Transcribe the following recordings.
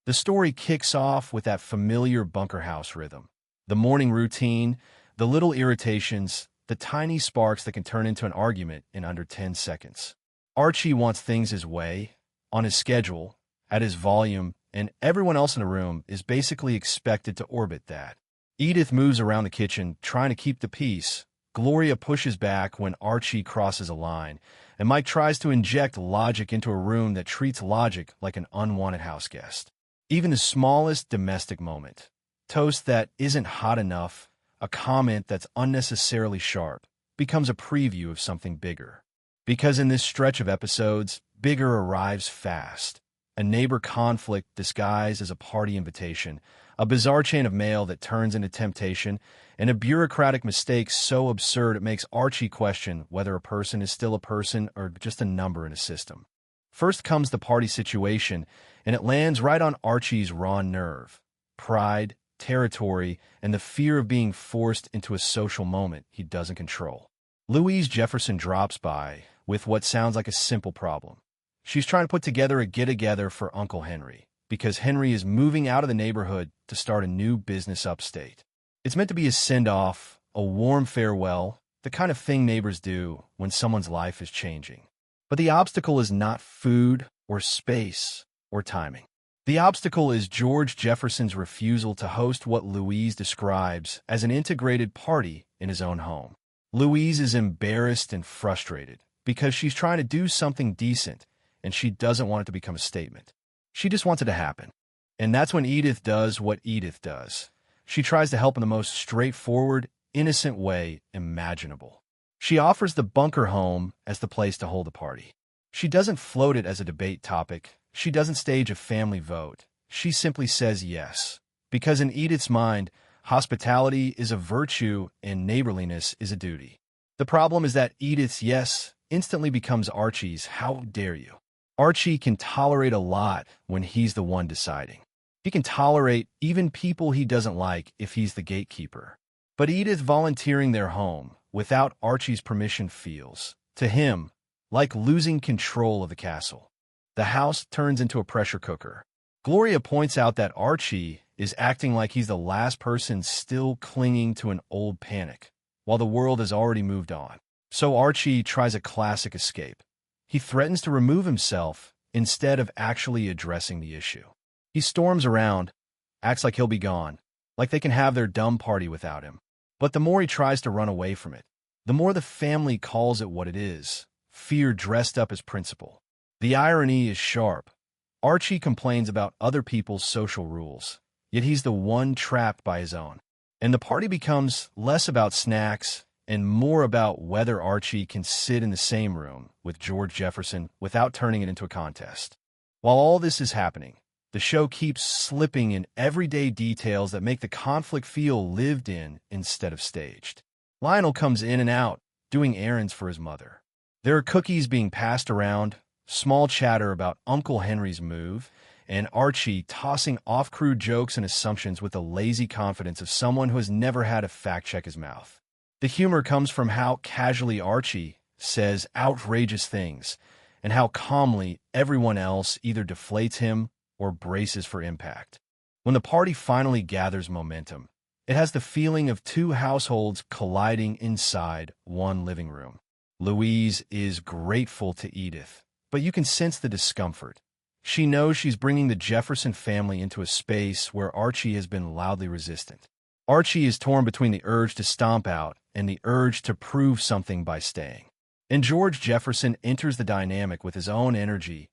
The story kicks off with that familiar bunker house rhythm. The morning routine, the little irritations, the tiny sparks that can turn into an argument in under 10 seconds. Archie wants things his way, on his schedule, at his volume, and everyone else in the room is basically expected to orbit that. Edith moves around the kitchen, trying to keep the peace. Gloria pushes back when Archie crosses a line, and Mike tries to inject logic into a room that treats logic like an unwanted house guest. Even the smallest domestic moment, toast that isn't hot enough, a comment that's unnecessarily sharp, becomes a preview of something bigger. Because in this stretch of episodes, bigger arrives fast. A neighbor conflict disguised as a party invitation, a bizarre chain of mail that turns into temptation, and a bureaucratic mistake so absurd it makes Archie question whether a person is still a person or just a number in a system. First comes the party situation, and it lands right on Archie's raw nerve. Pride, territory, and the fear of being forced into a social moment he doesn't control. Louise Jefferson drops by with what sounds like a simple problem. She's trying to put together a get-together for Uncle Henry, because Henry is moving out of the neighborhood to start a new business upstate. It's meant to be a send-off, a warm farewell, the kind of thing neighbors do when someone's life is changing. But the obstacle is not food or space or timing. The obstacle is George Jefferson's refusal to host what Louise describes as an integrated party in his own home. Louise is embarrassed and frustrated because she's trying to do something decent and she doesn't want it to become a statement. She just wants it to happen. And that's when Edith does what Edith does. She tries to help in the most straightforward, innocent way imaginable. She offers the bunker home as the place to hold a party. She doesn't float it as a debate topic. She doesn't stage a family vote. She simply says yes. Because in Edith's mind, hospitality is a virtue and neighborliness is a duty. The problem is that Edith's yes instantly becomes Archie's how dare you. Archie can tolerate a lot when he's the one deciding. He can tolerate even people he doesn't like if he's the gatekeeper. But Edith volunteering their home without Archie's permission feels, to him, like losing control of the castle. The house turns into a pressure cooker. Gloria points out that Archie is acting like he's the last person still clinging to an old panic, while the world has already moved on. So Archie tries a classic escape. He threatens to remove himself instead of actually addressing the issue. He storms around, acts like he'll be gone, like they can have their dumb party without him. But the more he tries to run away from it, the more the family calls it what it is, fear dressed up as principle. The irony is sharp. Archie complains about other people's social rules, yet he's the one trapped by his own. And the party becomes less about snacks and more about whether Archie can sit in the same room with George Jefferson without turning it into a contest. While all this is happening, the show keeps slipping in everyday details that make the conflict feel lived in instead of staged. Lionel comes in and out, doing errands for his mother. There are cookies being passed around, small chatter about Uncle Henry's move, and Archie tossing off-crude jokes and assumptions with the lazy confidence of someone who has never had to fact-check his mouth. The humor comes from how casually Archie says outrageous things, and how calmly everyone else either deflates him or braces for impact. When the party finally gathers momentum, it has the feeling of two households colliding inside one living room. Louise is grateful to Edith, but you can sense the discomfort. She knows she's bringing the Jefferson family into a space where Archie has been loudly resistant. Archie is torn between the urge to stomp out and the urge to prove something by staying. And George Jefferson enters the dynamic with his own energy,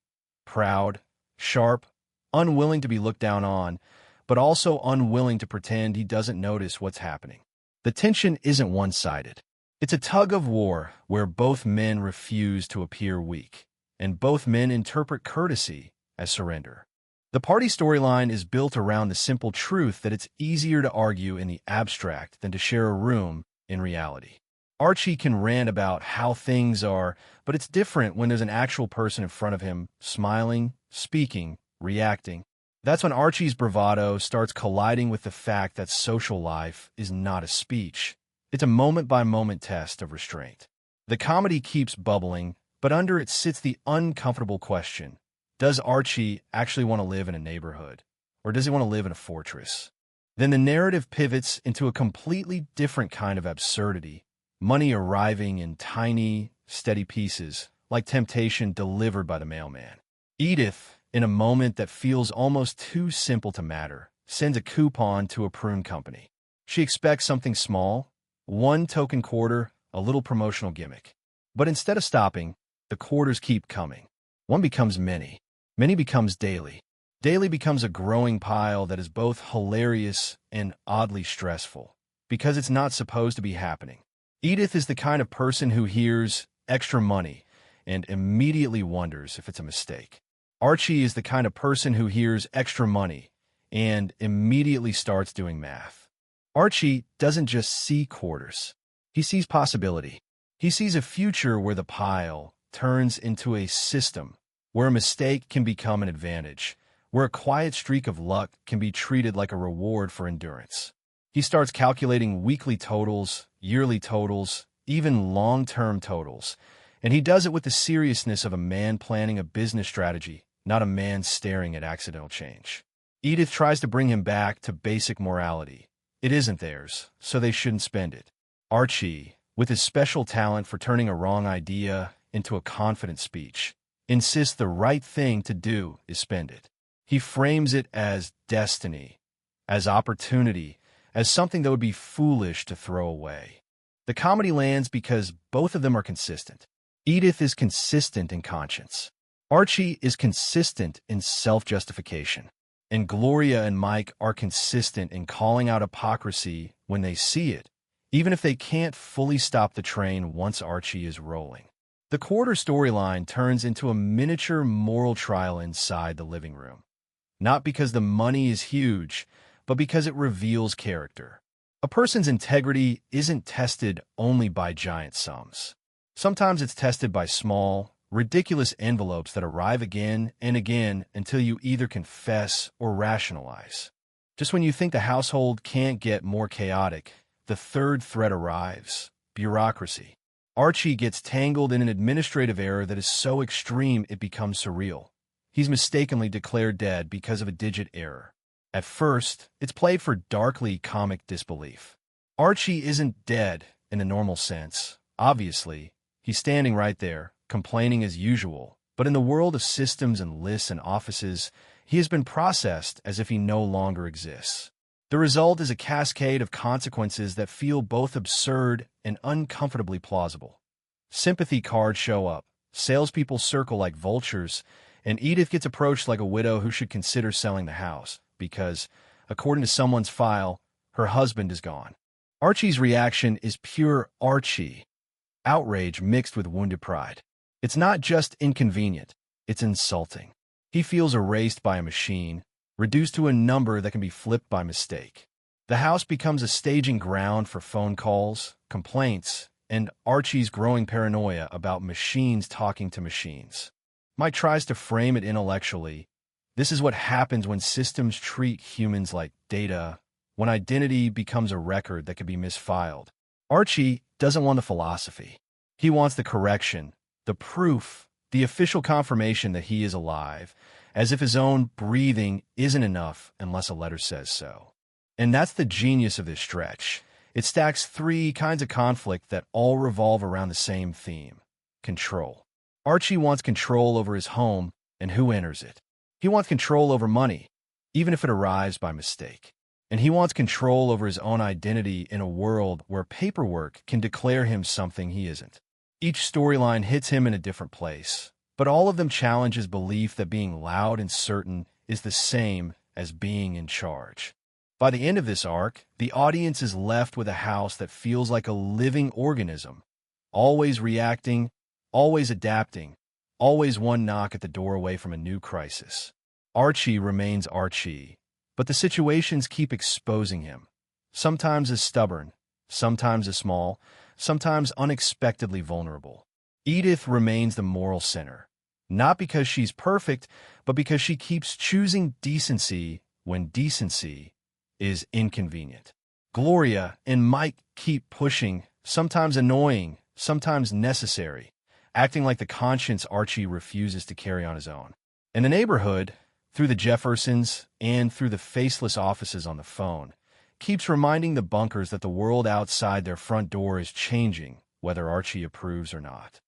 proud, sharp, unwilling to be looked down on, but also unwilling to pretend he doesn't notice what's happening. The tension isn't one-sided. It's a tug-of-war where both men refuse to appear weak, and both men interpret courtesy as surrender. The party storyline is built around the simple truth that it's easier to argue in the abstract than to share a room in reality. Archie can rant about how things are, but it's different when there's an actual person in front of him, smiling, speaking, reacting. That's when Archie's bravado starts colliding with the fact that social life is not a speech. It's a moment-by-moment test of restraint. The comedy keeps bubbling, but under it sits the uncomfortable question: does Archie actually want to live in a neighborhood or does he want to live in a fortress? Then the narrative pivots into a completely different kind of absurdity, money arriving in tiny, steady pieces, like temptation delivered by the mailman. Edith, in a moment that feels almost too simple to matter, sends a coupon to a prune company. She expects something small, one token quarter, a little promotional gimmick. But instead of stopping, the quarters keep coming. One becomes many. Many becomes daily. Daily becomes a growing pile that is both hilarious and oddly stressful, because it's not supposed to be happening. Edith is the kind of person who hears extra money and immediately wonders if it's a mistake. Archie is the kind of person who hears extra money and immediately starts doing math. Archie doesn't just see quarters. He sees possibility. He sees a future where the pile turns into a system, where a mistake can become an advantage, where a quiet streak of luck can be treated like a reward for endurance. He starts calculating weekly totals, yearly totals, even long-term totals, and he does it with the seriousness of a man planning a business strategy, not a man staring at accidental change. Edith tries to bring him back to basic morality. It isn't theirs, so they shouldn't spend it. Archie, with his special talent for turning a wrong idea into a confident speech, insists the right thing to do is spend it. He frames it as destiny, as opportunity, as something that would be foolish to throw away. The comedy lands because both of them are consistent. Edith is consistent in conscience. Archie is consistent in self-justification. And Gloria and Mike are consistent in calling out hypocrisy when they see it, even if they can't fully stop the train once Archie is rolling. The quarter storyline turns into a miniature moral trial inside the living room. Not because the money is huge, but because it reveals character. A person's integrity isn't tested only by giant sums. Sometimes it's tested by small, ridiculous envelopes that arrive again and again until you either confess or rationalize. Just when you think the household can't get more chaotic, the third threat arrives: bureaucracy. Archie gets tangled in an administrative error that is so extreme it becomes surreal. He's mistakenly declared dead because of a digit error. At first, it's played for darkly comic disbelief. Archie isn't dead in a normal sense. Obviously, he's standing right there, complaining as usual, but in the world of systems and lists and offices, he has been processed as if he no longer exists. The result is a cascade of consequences that feel both absurd and uncomfortably plausible. Sympathy cards show up, salespeople circle like vultures, and Edith gets approached like a widow who should consider selling the house, because, according to someone's file, her husband is gone. Archie's reaction is pure Archie, outrage mixed with wounded pride. It's not just inconvenient, it's insulting. He feels erased by a machine, reduced to a number that can be flipped by mistake. The house becomes a staging ground for phone calls, complaints, and Archie's growing paranoia about machines talking to machines. Mike tries to frame it intellectually. This is what happens when systems treat humans like data, when identity becomes a record that can be misfiled. Archie doesn't want the philosophy. He wants the correction, the proof, the official confirmation that he is alive, as if his own breathing isn't enough unless a letter says so. And that's the genius of this stretch. It stacks three kinds of conflict that all revolve around the same theme: control. Archie wants control over his home and who enters it. He wants control over money, even if it arrives by mistake. And he wants control over his own identity in a world where paperwork can declare him something he isn't. Each storyline hits him in a different place, but all of them challenge his belief that being loud and certain is the same as being in charge. By the end of this arc, the audience is left with a house that feels like a living organism, always reacting, always adapting, always one knock at the door away from a new crisis. Archie remains Archie, but the situations keep exposing him, sometimes as stubborn, sometimes as small, sometimes unexpectedly vulnerable. Edith remains the moral center, not because she's perfect, but because she keeps choosing decency when decency is inconvenient. Gloria and Mike keep pushing, sometimes annoying, sometimes necessary, acting like the conscience Archie refuses to carry on his own. In the neighborhood, through the Jeffersons and through the faceless offices on the phone, keeps reminding the bunkers that the world outside their front door is changing, whether Archie approves or not.